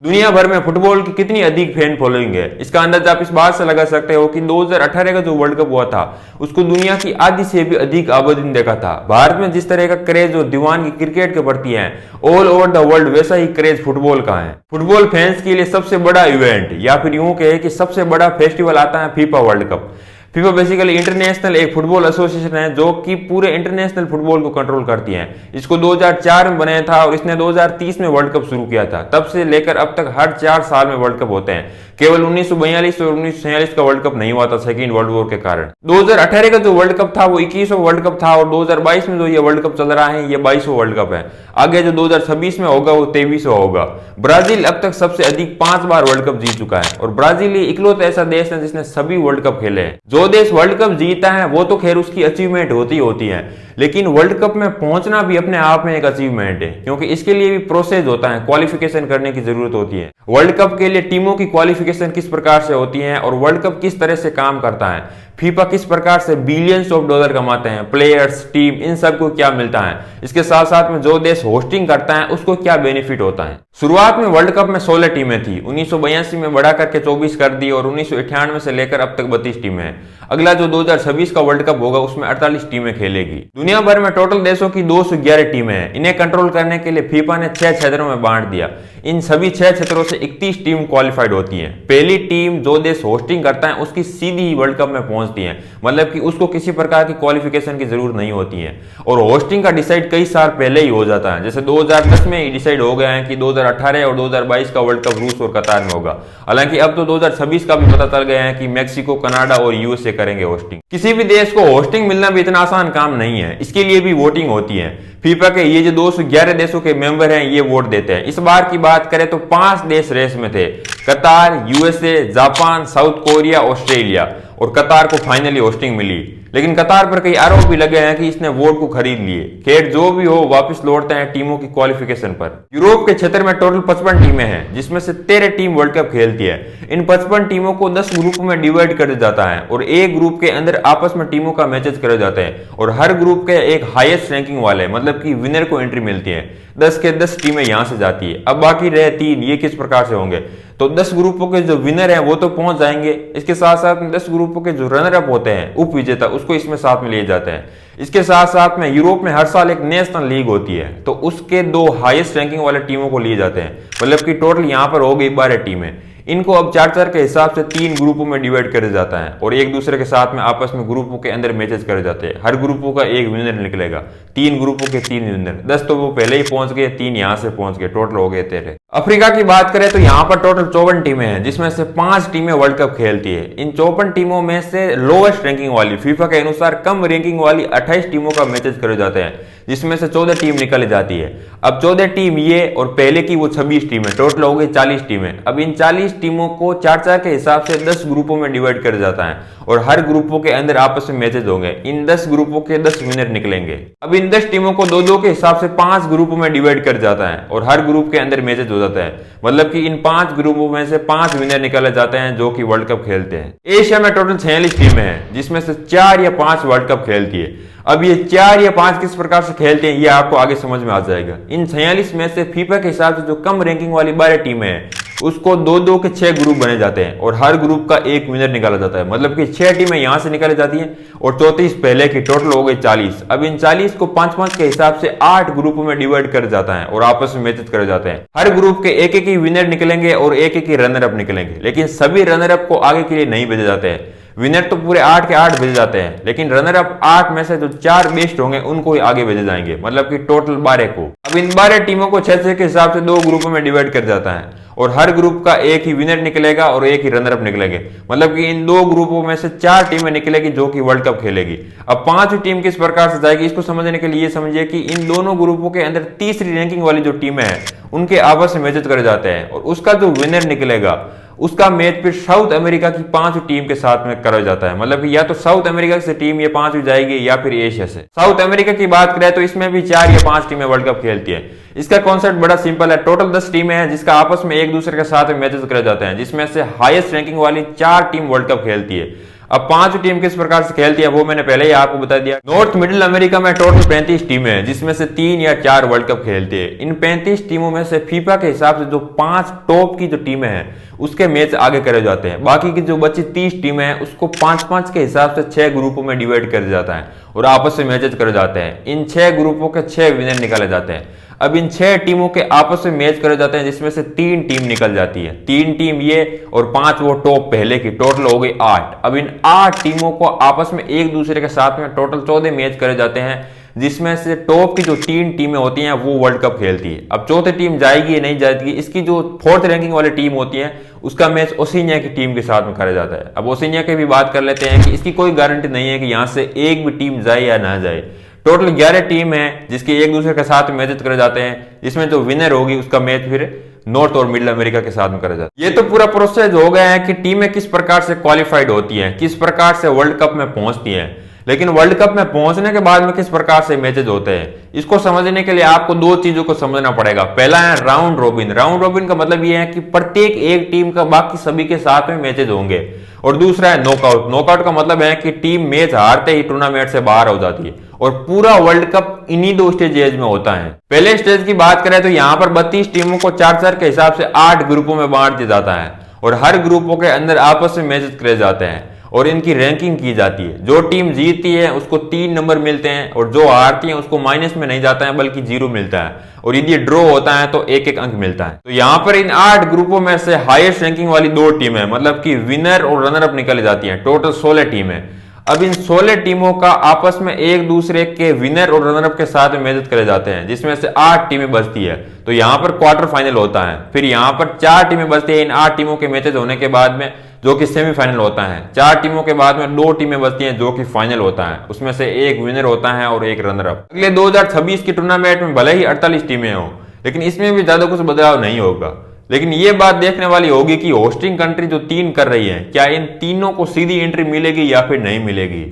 दुनिया भर में फुटबॉल की कितनी अधिक फैन फॉलोइंग है, इसका अंदाजा आप इस बात से लगा सकते हो कि 2018 का जो वर्ल्ड कप हुआ था उसको दुनिया की आधी से भी अधिक आबादी ने देखा था। भारत में जिस तरह का क्रेज और दीवानगी क्रिकेट के प्रति है ऑल ओवर द वर्ल्ड, वैसा ही क्रेज फुटबॉल का है। फुटबॉल फैंस के लिए सबसे बड़ा इवेंट या फिर यूं कहे कि सबसे बड़ा फेस्टिवल आता है FIFA world cup. FIFA basically international एक फुटबॉल एसोसिएशन है जो कि पूरे इंटरनेशनल फुटबॉल को कंट्रोल करती है। इसको 2004 में बनाया था और इसने 2030 में वर्ल्ड कप शुरू किया था। तब से लेकर अब तक हर 4 साल में वर्ल्ड कप होते हैं। केवल 1942 और 1946 का वर्ल्ड कप नहीं हुआ था सेकेंड वर्ल्ड वॉर के कारण। 2018 का जो वर्ल्ड कप था वो 21वां वर्ल्ड कप था और 2022 में जो ये वर्ल्ड कप चल रहा है ये 22वां वर्ल्ड कप है। आगे जो 2026 में होगा वो 23वां होगा। ब्राजील अब तक सबसे अधिक 5 बार वर्ल्ड कप जीत चुका है और ब्राजील इकलौता ऐसा देश है जिसने सभी वर्ल्ड कप खेले हैं। जो देश वर्ल्ड कप जीता है वो तो खैर उसकी अचीवमेंट होती है, लेकिन वर्ल्ड कप में पहुंचना भी अपने आप में एक अचीवमेंट है, क्योंकि इसके लिए भी प्रोसेस होता है, क्वालिफिकेशन करने की जरूरत होती है। वर्ल्ड कप के लिए टीमों की क्वालिफिकेशन किस प्रकार से होती है और वर्ल्ड कप किस तरह से काम करता है, फीफा किस प्रकार से बिलियंस ऑफ डॉलर कमाते हैं, प्लेयर्स, टीम, इन सबको क्या मिलता है, इसके साथ साथ में जो देश होस्टिंग करता है उसको क्या बेनिफिट होता है। शुरुआत में वर्ल्ड कप में 16 टीमें थी, 1982 में बढ़ा करके 24 कर दी और 1998 से लेकर अब तक 32 टीमें हैं। अगला जो 2026 का वर्ल्ड कप होगा उसमें 48 टीमें खेलेगी। दुनिया भर में टोटल देशों की 211 टीमें हैं। इन्हें कंट्रोल करने के लिए फीफा ने 6 क्षेत्रों में बांट दिया। इन सभी 6 क्षेत्रों से 31 टीम क्वालिफाइड होती हैं। पहली टीम जो देश होस्टिंग करता है उसकी सीधी ही वर्ल्ड कप में पहुंचती है, मतलब कि उसको किसी प्रकार की क्वालिफिकेशन की जरूरत नहीं होती है और होस्टिंग का डिसाइड कई साल पहले ही हो जाता है। जैसे 2010 में ही डिसाइड हो गया है कि 2018 और 2022 का वर्ल्ड कप रूस और कतार में होगा। हालांकि अब तो 2026 का भी पता चल गया है कि मैक्सिको, कनाडा और यूएसए करेंगे होस्टिंग। किसी भी देश को होस्टिंग मिलना भी इतना आसान काम नहीं है, इसके लिए भी वोटिंग होती है। फीफा के ये जो 211 देशों के मेंबर हैं ये वोट देते हैं। इस बार की बात करें तो 5 देश रेस में थे, कतार, USA, Japan, south Korea, Australia, और कतार को फाइनली होस्टिंग मिली। लेकिन कतार पर कई आरोप भी लगे हैं कि इसने वोट को खरीद लिए। खैर जो भी हो, वापस लौटते हैं टीमों की क्वालिफिकेशन पर। यूरोप के क्षेत्र में टोटल 55 टीमें हैं, जिसमें से 13 टीम वर्ल्ड कप खेलती है। इन 55 टीमों को 10 ग्रुप में डिवाइड कर जाता है और एक ग्रुप के अंदर आपस में टीमों का मैचेस करे जाते हैं और हर ग्रुप के एक हाईएस्ट रैंकिंग वाले, मतलब कि विनर को एंट्री मिलती है। 10 के 10 टीमें यहां से जाती है। अब बाकी रहे 3, ये किस प्रकार से होंगे? तो 10 ग्रुपों के जो विनर हैं वो तो पहुंच जाएंगे। इसके साथ साथ में 10 ग्रुपों के जो रनर अप होते हैं, उप विजेता, उसको इसमें साथ में लिए जाते हैं। इसके साथ साथ में यूरोप में हर साल एक नेशनल लीग होती है, तो उसके 2 हाईएस्ट रैंकिंग वाले टीमों को लिए जाते हैं। मतलब कि टोटल यहां पर हो गई 12 टीमें। इनको अब 4-4 के हिसाब से 3 ग्रुपों में डिवाइड किया जाता है और एक दूसरे के साथ में आपस में ग्रुपों के अंदर मैचेस करे जाते हैं। हर ग्रुपों का एक विनर निकलेगा, 3 ग्रुपों के 3 विनर। 10 तो वो पहले ही पहुंच गए, 3 यहां से पहुंच गए, टोटल हो गए 13। अफ्रीका की बात करें तो यहाँ पर टोटल 54 टीमें हैं, जिसमें से 5 टीमें वर्ल्ड कप खेलती है। इन 54 टीमों में से लोएस्ट रैंकिंग वाली, फीफा के अनुसार कम रैंकिंग वाली 28 टीमों का मैचेस करे जाते हैं, जिसमें से 14 टीम निकल जाती है। अब 14 टीम ये और पहले की वो 26 टीमें, टोटल हो गई 40 टीमें। अब इन 40 टीमों को 4-4 के हिसाब से 10 ग्रुपों में डिवाइड कर जाता है और हर ग्रुपों के अंदर आपस में मैचेस होंगे। इन 10 ग्रुपों के 10 विनर निकलेंगे। अब इन 10 टीमों को 2-2 के हिसाब से 5 ग्रुपों में डिवाइड कर जाता है और हर ग्रुप के अंदर मैचेस हो जाता है। मतलब कि इन 5 ग्रुपों में से 5 विनर निकाले जाते हैं जो कि वर्ल्ड कप खेलते हैं। एशिया में टोटल 46 टीमें हैं, जिसमें से 4 या 5 वर्ल्ड कप खेलती है। अब ये 4 या 5 किस प्रकार से खेलते हैं ये आपको आगे समझ में आ जाएगा। इन 46 में से फीफा के हिसाब से जो कम रैंकिंग वाली 12 टीमें हैं उसको 2-2 के 6 ग्रुप बने जाते हैं और हर ग्रुप का एक विनर निकाला जाता है। मतलब कि 6 टीमें यहां से निकाली जाती हैं और 34 पहले की, टोटल हो गई 40। अब इन 40 को 5-5 के हिसाब से 8 ग्रुपों में डिवाइड कर जाता है और आपस में मैचेस करे जाते हैं। हर ग्रुप के एक ही विनर निकलेंगे और एक ही रनर अप निकलेंगे, लेकिन सभी रनर अप को आगे के लिए नहीं भेजे जाते हैं। विनर तो पूरे 8 के 8 भेजे जाते हैं, लेकिन रनर अप 8 में से जो 4 बेस्ट होंगे उनको ही आगे भेजे जाएंगे, मतलब कि टोटल 12 को। अब इन 12 टीमों को 6-6 के हिसाब से 2 ग्रुपों में डिवाइड कर जाता है और हर ग्रुप का एक ही विनर निकलेगा और एक ही रनर अप निकलेंगे। मतलब कि इन 2 ग्रुपों में से 4 टीमें निकलेगी जो कि वर्ल्ड कप खेलेगी। अब 5वीं टीम किस प्रकार से जाएगी इसको समझने के लिए समझिए कि इन दोनों ग्रुपों के अंदर तीसरी रैंकिंग वाली जो टीमें हैं उनके आपस में मैचेस करे जाते हैं और उसका जो विनर निकलेगा उसका मैच फिर साउथ अमेरिका की 5वीं टीम के साथ में करा जाता है। मतलब कि या तो साउथ अमेरिका से टीम ये 5वीं जाएगी या फिर एशिया से। साउथ अमेरिका की बात करें तो इसमें भी 4 या 5 टीमें वर्ल्ड कप खेलती है। इसका कॉन्सेप्ट बड़ा सिंपल है। टोटल 10 टीमें हैं जिसका आपस में एक दूसरे के साथ में मैचेस करे जाते हैं, जिसमें से हाईएस्ट रैंकिंग वाली 4 टीम वर्ल्ड कप खेलती है। अब 5 टीम किस प्रकार से खेलती है वो मैंने पहले ही आपको बता दिया। नॉर्थ मिडिल अमेरिका में टोटल 35 टीमें हैं, जिसमें से 3 या 4 वर्ल्ड कप खेलती है। इन 35 टीमों में से फीफा के हिसाब से जो 5 टॉप की जो टीमें हैं उसके मैच आगे करे जाते हैं। बाकी की जो बची 30 टीमें हैं उसको 5-5 के हिसाब से 6 ग्रुपों में डिवाइड कर जाता है और आपस में मैचेज करे जाते हैं। इन 6 ग्रुपों के 6 विनर निकाले जाते हैं। अब इन 6 टीमों के आपस में मैच करे जाते हैं, जिसमें से 3 टीम निकल जाती है। 3 टीम ये और 5 वो टॉप पहले की, टोटल हो गई 8। अब इन 8 टीमों को आपस में एक दूसरे के साथ में टोटल 14 मैच करे जाते हैं, जिसमें से टॉप की जो 3 टीमें होती हैं वो वर्ल्ड कप खेलती है। अब चौथी टीम जाएगी या नहीं जाएगी, इसकी जो 4th रैंकिंग वाली टीम होती है उसका मैच ओसिनिया की टीम के साथ में करा जाता है। अब ओसिनिया की भी बात कर लेते हैं कि इसकी कोई गारंटी नहीं है कि यहां से एक भी टीम जाए या ना जाए। टोटल 11 टीम है जिसके एक दूसरे के साथ मैच करे जाते हैं, जिसमें जो विनर होगी उसका मैच फिर नॉर्थ और मिडिल अमेरिका के साथ में करा जाता है। ये तो पूरा प्रोसेस हो गया है कि टीमें किस प्रकार से क्वालिफाइड होती हैं, किस प्रकार से वर्ल्ड कप में पहुंचती हैं। लेकिन वर्ल्ड कप में पहुंचने के बाद में किस प्रकार से मैचेज होते हैं, इसको समझने के लिए आपको 2 चीजों को समझना पड़ेगा। पहला है राउंड रोबिन। राउंड रोबिन का मतलब यह है कि प्रत्येक एक टीम का बाकी सभी के साथ में मैचेज होंगे। और दूसरा है नॉकआउट। नॉकआउट का मतलब है कि टीम मैच हारते ही टूर्नामेंट से बाहर हो जाती है और पूरा वर्ल्ड कप इन्हीं 2 स्टेजेज में होता है। पहले स्टेज की बात करें तो यहां पर 32 टीमों को 4-4 के हिसाब से 8 ग्रुपों में बांट दिया जाता है और हर ग्रुपों के अंदर आपस में मैचेज करे जाते हैं और इनकी रैंकिंग की जाती है। जो टीम जीतती है उसको 3 नंबर मिलते हैं और जो हारती है उसको माइनस में नहीं जाता है बल्कि 0 मिलता है और यदि ड्रॉ होता है तो 1-1 अंक मिलता है। तो यहाँ पर इन 8 ग्रुपों में से हाईएस्ट रैंकिंग वाली 2 टीमें मतलब कि विनर और रनर अप निकाली जाती है। टोटल 16 टीमें। अब इन 16 टीमों का आपस में एक दूसरे के विनर और रनर अप के साथ में मैच करे जाते हैं, जिसमें से 8 टीमें बचती है। तो यहाँ पर क्वार्टर फाइनल होता है। फिर यहाँ पर 4 टीमें बचती है इन 8 टीमों के मैचेज होने के बाद में, जो कि सेमीफाइनल होता है। 4 टीमों के बाद में 2 टीमें बचती हैं जो कि फाइनल होता है। उसमें से एक विनर होता है और एक रनर अप। अगले 2026 की टूर्नामेंट में भले ही 48 टीमें हो, लेकिन इसमें भी ज्यादा कुछ बदलाव नहीं होगा। लेकिन ये बात देखने वाली होगी कि होस्टिंग कंट्री जो 3 कर रही है, क्या इन तीनों को सीधी एंट्री मिलेगी या फिर नहीं मिलेगी।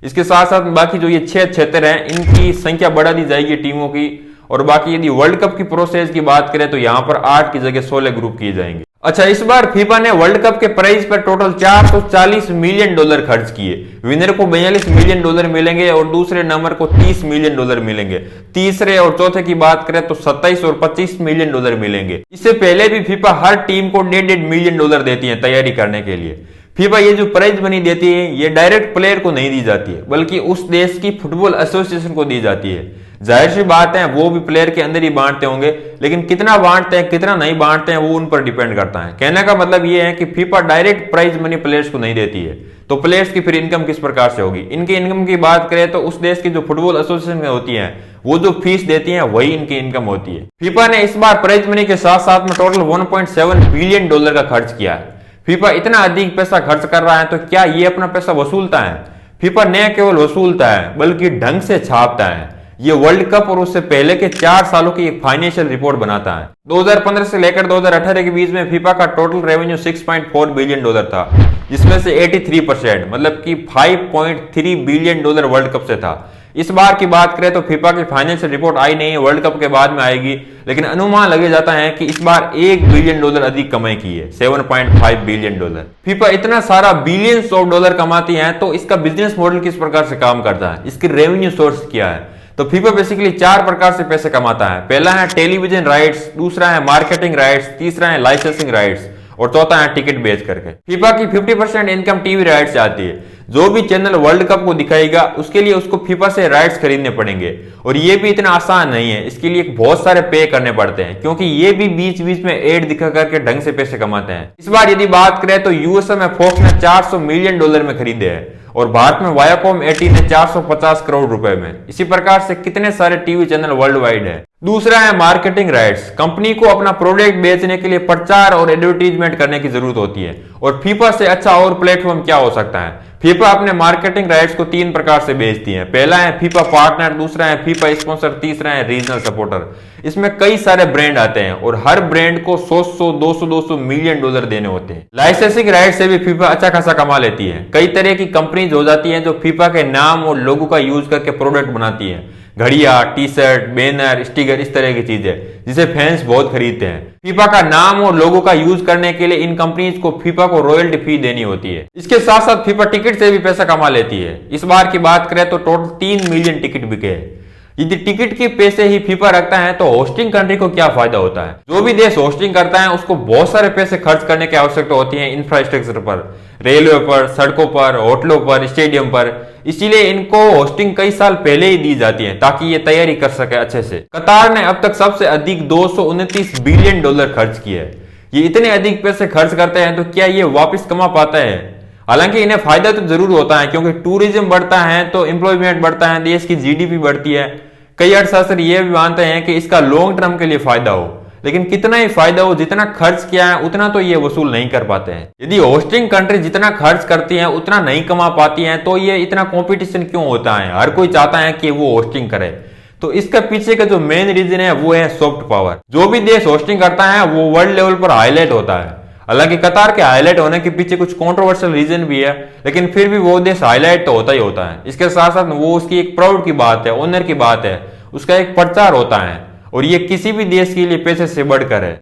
इसके साथ साथ बाकी जो ये 6 क्षेत्र हैं इनकी संख्या बढ़ा दी जाएगी टीमों की। और बाकी यदि वर्ल्ड कप की प्रोसेस की बात करें तो यहाँ पर 8 की जगह 16 ग्रुप किए जाएंगे। अच्छा, इस बार फीफा ने वर्ल्ड कप के प्राइज पर टोटल $440 मिलियन खर्च किए। विनर को $42 मिलियन मिलेंगे और दूसरे नंबर को $30 मिलियन मिलेंगे। तीसरे और चौथे की बात करें तो 27 और $25 मिलियन मिलेंगे। इससे पहले भी फीफा हर टीम को $1.5 मिलियन देती है तैयारी करने के लिए। फीफा ये जो प्राइज मनी देती है ये डायरेक्ट प्लेयर को नहीं दी जाती है, बल्कि उस देश की फुटबॉल एसोसिएशन को दी जाती है। जाहिर सी बात है वो भी प्लेयर के अंदर ही बांटते होंगे, लेकिन कितना बांटते हैं कितना नहीं बांटते हैं वो उन पर डिपेंड करता है। कहने का मतलब ये है कि FIFA direct prize money players को नहीं देती है, तो प्लेयर्स की फिर इनकम किस प्रकार से होगी। इनकी इनकम की बात करें तो उस देश की जो फुटबॉल एसोसिएशन होती है वो जो फीस देती है वही इनकी इनकम होती है। फीफा ने इस बार प्राइज मनी के साथ साथ में टोटल $1.7 बिलियन का खर्च किया है। फीफा इतना अधिक पैसा खर्च कर रहा है तो क्या ये अपना पैसा वसूलता है। फीफा न केवल वसूलता है बल्कि ढंग से छापता है। ये वर्ल्ड कप और उससे पहले के 4 सालों की एक फाइनेंशियल रिपोर्ट बनाता है। 2015 से लेकर 2018 के बीच में फीफा का टोटल रेवेन्यू $6.4 बिलियन था, जिसमें से 83% मतलब कि $5.3 बिलियन वर्ल्ड कप से था। इस बार की बात करें तो फीफा की फाइनेंशियल रिपोर्ट आई नहीं है, वर्ल्ड कप के बाद में आएगी, लेकिन अनुमान लगे जाता है कि इस बार $1 बिलियन अधिक कमाई की है, $7.5 बिलियन। फीफा इतना सारा बिलियंस ऑफ डॉलर कमाती है तो इसका बिजनेस मॉडल किस प्रकार से काम करता है, इसकी रेवेन्यू सोर्स क्या है। तो फीफा बेसिकली 4 प्रकार से पैसे कमाता है। पहला है टेलीविजन राइट्स, दूसरा है मार्केटिंग राइट्स, तीसरा है लाइसेंसिंग राइट्स और चौथा है टिकट बेच करके। फीफा की 50% इनकम टीवी राइट्स से आती है। जो भी चैनल वर्ल्ड कप को दिखाएगा उसके लिए उसको फीफा से राइट्स खरीदने पड़ेंगे और ये भी इतना आसान नहीं है, इसके लिए बहुत सारे पे करने पड़ते हैं, क्योंकि ये भी बीच बीच में एड दिखा करके ढंग से पैसे कमाते हैं। इस बार यदि बात करें तो यूएसए में फॉक्स ने $400 मिलियन में खरीदे हैं और भारत में वायाकॉम 80 ने 450 करोड़ रुपए में। इसी प्रकार से कितने सारे टीवी चैनल वर्ल्ड वाइड है। दूसरा है मार्केटिंग राइट्स। कंपनी को अपना प्रोडक्ट बेचने के लिए प्रचार और एडवर्टीजमेंट करने की जरूरत होती है और फीफा से अच्छा और प्लेटफॉर्म क्या हो सकता है। फीफा अपने मार्केटिंग राइट्स को 3 प्रकार से बेचती है। पहला है फीफा पार्टनर, दूसरा है फीफा स्पॉन्सर, तीसरा है रीजनल सपोर्टर। इसमें कई सारे ब्रांड आते हैं और हर ब्रांड को 100-200 मिलियन डॉलर देने होते हैं। लाइसेंसिंग राइट से भी फीफा अच्छा खासा कमा लेती है। कई तरह की कंपनीज हो जाती हैं जो फीफा के नाम और लोगो का यूज करके प्रोडक्ट बनाती है। घड़िया, टी शर्ट, बैनर, स्टिकर, इस तरह की चीजें जिसे फैंस बहुत खरीदते हैं। फीफा का नाम और लोगो का यूज करने के लिए इन कंपनीज को फीफा को रॉयल्टी फी देनी होती है। इसके साथ साथ फीफा टिकट से भी पैसा कमा लेती है। इस बार की बात करें तो टोटल 3 मिलियन टिकट बिके हैं। यदि टिकट के पैसे ही फीफा रखता है तो होस्टिंग कंट्री को क्या फायदा होता है? जो भी देश होस्टिंग करता है उसको बहुत सारे पैसे खर्च करने की आवश्यकता होती है इंफ्रास्ट्रक्चर पर, रेलवे पर, सड़कों पर, होटलों पर, स्टेडियम पर। इसीलिए इनको होस्टिंग कई साल पहले ही दी जाती है ताकि ये तैयारी कर सके अच्छे से। कतार ने अब तक सबसे अधिक $229 बिलियन खर्च किए हैं। ये इतने अधिक पैसे खर्च करते हैं तो क्या ये वापस कमा पाता है? हालांकि इन्हें फायदा तो जरूर होता है क्योंकि टूरिज्म बढ़ता है तो एम्प्लॉयमेंट बढ़ता है, देश की जीडीपी बढ़ती है। कई अर्थशास्त्री ये भी मानते हैं कि इसका लॉन्ग टर्म के लिए फायदा हो, लेकिन कितना ही फायदा हो, जितना खर्च किया है उतना तो ये वसूल नहीं कर पाते हैं। यदि होस्टिंग कंट्री जितना खर्च करती है उतना नहीं कमा पाती है तो ये इतना कंपटीशन क्यों होता है? हर कोई चाहता है कि वो होस्टिंग करे। तो इसका पीछे का जो मेन रीजन है वो है सॉफ्ट पावर। जो भी देश होस्टिंग करता है वो वर्ल्ड लेवल पर हाईलाइट होता है। हालांकि कतार के हाईलाइट होने के पीछे कुछ कंट्रोवर्शियल रीजन भी है, लेकिन फिर भी वो देश हाईलाइट तो होता ही होता है। इसके साथ साथ वो उसकी एक प्राउड की बात है, ऑनर की बात है, उसका एक प्रचार होता है और ये किसी भी देश के लिए पैसे से बढ़कर है।